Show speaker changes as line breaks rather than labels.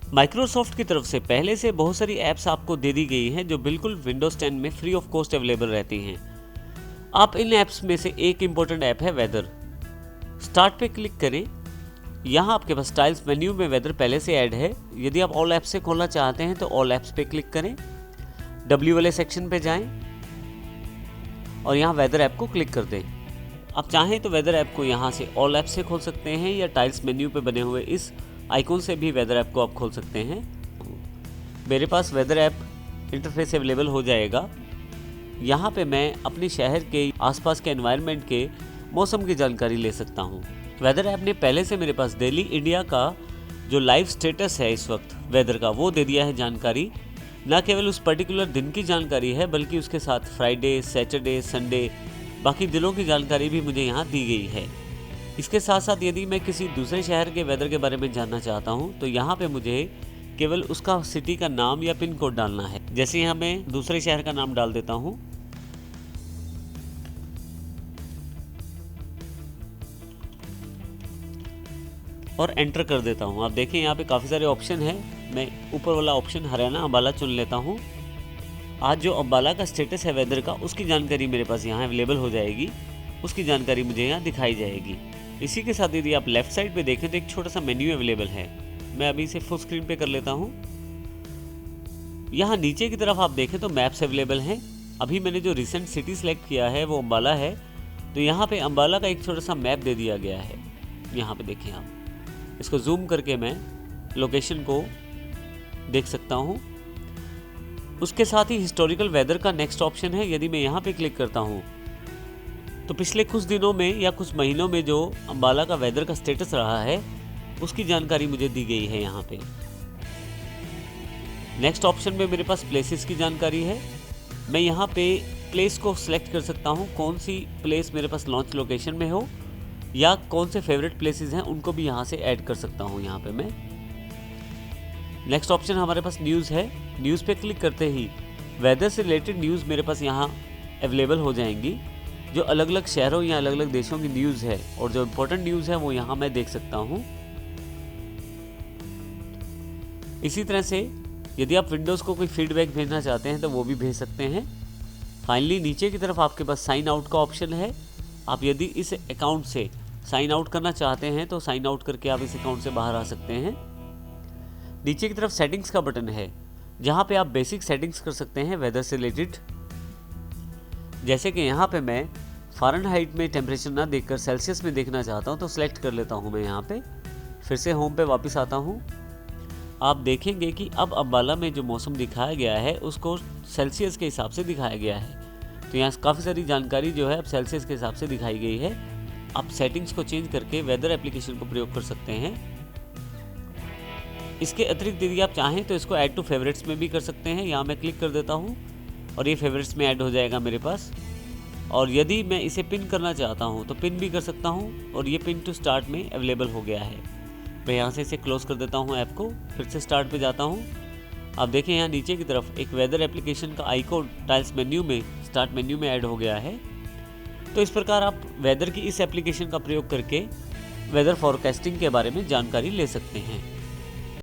Microsoft की तरफ से पहले से बहुत सारी ऐप्स आपको दे दी गई हैं जो बिल्कुल विंडोज 10 में फ्री ऑफ कॉस्ट अवेलेबल रहती हैं। आप इन ऐप्स में से एक इम्पोर्टेंट ऐप है वेदर। स्टार्ट पे क्लिक करें। यहाँ आपके पास स्टाइल्स मेन्यू में वेदर पहले से ऐड है। यदि आप ऑल ऐप्स से खोलना चाहते हैं तो ऑल ऐप्स पे क्लिक करें, डब्ल्यू वाले सेक्शन पे जाएं और यहाँ वेदर ऐप को क्लिक कर दें। आप चाहें तो वेदर ऐप को यहाँ से ऑल ऐप से खोल सकते हैं या टाइल्स मेन्यू पे बने हुए इस आइकॉन से भी वेदर ऐप को आप खोल सकते हैं। मेरे पास वेदर ऐप इंटरफेस अवेलेबल हो जाएगा। यहाँ पे मैं अपने शहर के आसपास के एनवायरनमेंट के मौसम की जानकारी ले सकता हूँ। वेदर ऐप ने पहले से मेरे पास दिल्ली इंडिया का जो लाइव स्टेटस है इस वक्त वेदर का वो दे दिया है जानकारी। न केवल उस पर्टिकुलर दिन की जानकारी है बल्कि उसके साथ फ्राइडे, सैटरडे, संडे बाकी दिनों की जानकारी भी मुझे यहाँ दी गई है। इसके साथ साथ यदि मैं किसी दूसरे शहर के वेदर के बारे में जानना चाहता हूँ तो यहाँ पे मुझे केवल उसका सिटी का नाम या पिन कोड डालना है। जैसे यहाँ मैं दूसरे शहर का नाम डाल देता हूँ और एंटर कर देता हूँ। आप देखें यहाँ पे काफ़ी सारे ऑप्शन हैं। मैं ऊपर वाला ऑप्शन हरियाणा अम्बाला चुन लेता हूँ। आज जो अम्बाला का स्टेटस है वेदर का उसकी जानकारी मेरे पास यहाँ अवेलेबल हो जाएगी। उसकी जानकारी मुझे यहाँ दिखाई जाएगी। इसी के साथ यदि आप लेफ्ट साइड पे देखें तो एक छोटा सा मेन्यू अवेलेबल है। मैं अभी इसे फुल स्क्रीन पे कर लेता हूँ। यहाँ नीचे की तरफ आप देखें तो मैप्स अवेलेबल हैं। अभी मैंने जो रिसेंट सिटी सेलेक्ट किया है वो अम्बाला है, तो यहाँ पे अम्बाला का एक छोटा सा मैप दे दिया गया है। यहाँ पे देखें आप, इसको जूम करके मैं लोकेशन को देख सकता हूँ। उसके साथ ही हिस्टोरिकल वेदर का नेक्स्ट ऑप्शन है। यदि मैं यहाँ पे क्लिक करता हूँ तो पिछले कुछ दिनों में या कुछ महीनों में जो अम्बाला का वेदर का स्टेटस रहा है उसकी जानकारी मुझे दी गई है। यहाँ पे नेक्स्ट ऑप्शन में मेरे पास प्लेसेस की जानकारी है। मैं यहाँ पे प्लेस को सिलेक्ट कर सकता हूँ, कौन सी प्लेस मेरे पास लॉन्च लोकेशन में हो या कौन से फेवरेट प्लेसेस हैं उनको भी यहाँ से ऐड कर सकता हूँ। यहाँ पे मैं नेक्स्ट ऑप्शन हमारे पास न्यूज़ है। न्यूज़ पे क्लिक करते ही वेदर से रिलेटेड न्यूज़ मेरे पास यहाँ अवेलेबल हो जाएंगी। जो अलग अलग शहरों या अलग अलग देशों की न्यूज़ है और जो इम्पोर्टेंट न्यूज़ है वो यहाँ मैं देख सकता हूँ। इसी तरह से यदि आप विंडोज़ को कोई फीडबैक भेजना चाहते हैं तो वो भी भेज सकते हैं। फाइनली नीचे की तरफ आपके पास साइन आउट का ऑप्शन है। आप यदि इस अकाउंट से साइन आउट करना चाहते हैं तो साइन आउट करके आप इस अकाउंट से बाहर आ सकते हैं। नीचे की तरफ सेटिंग्स का बटन है जहाँ पे आप बेसिक सेटिंग्स कर सकते हैं वेदर से रिलेटेड। जैसे कि यहाँ पे मैं फ़ारेनहाइट में टेम्परेचर ना देखकर सेल्सियस में देखना चाहता हूँ तो सिलेक्ट कर लेता हूँ मैं यहाँ पे। फिर से होम पे वापस आता हूँ। आप देखेंगे कि अब अम्बाला में जो मौसम दिखाया गया है उसको सेल्सियस के हिसाब से दिखाया गया है। तो यहाँ काफ़ी सारी जानकारी जो है अब सेल्सियस के हिसाब से दिखाई गई है। आप सेटिंग्स को चेंज करके वेदर एप्लीकेशन को प्रयोग कर सकते हैं। इसके अतिरिक्त यदि आप चाहें तो इसको ऐड टू फेवरेट्स में भी कर सकते हैं। यहाँ मैं क्लिक कर देता हूँ और ये फेवरेट्स में ऐड हो जाएगा मेरे पास। और यदि मैं इसे पिन करना चाहता हूँ तो पिन भी कर सकता हूँ और ये पिन टू स्टार्ट में अवेलेबल हो गया है। मैं यहाँ से इसे क्लोज कर देता हूँ ऐप को, फिर से स्टार्ट पे जाता हूँ। आप देखें यहाँ नीचे की तरफ एक वेदर एप्लीकेशन का आइकॉन टाइल्स मेन्यू में स्टार्ट मेन्यू में ऐड हो गया है। तो इस प्रकार आप वेदर की इस एप्लीकेशन का प्रयोग करके वेदर फॉरकास्टिंग के बारे में जानकारी ले सकते हैं।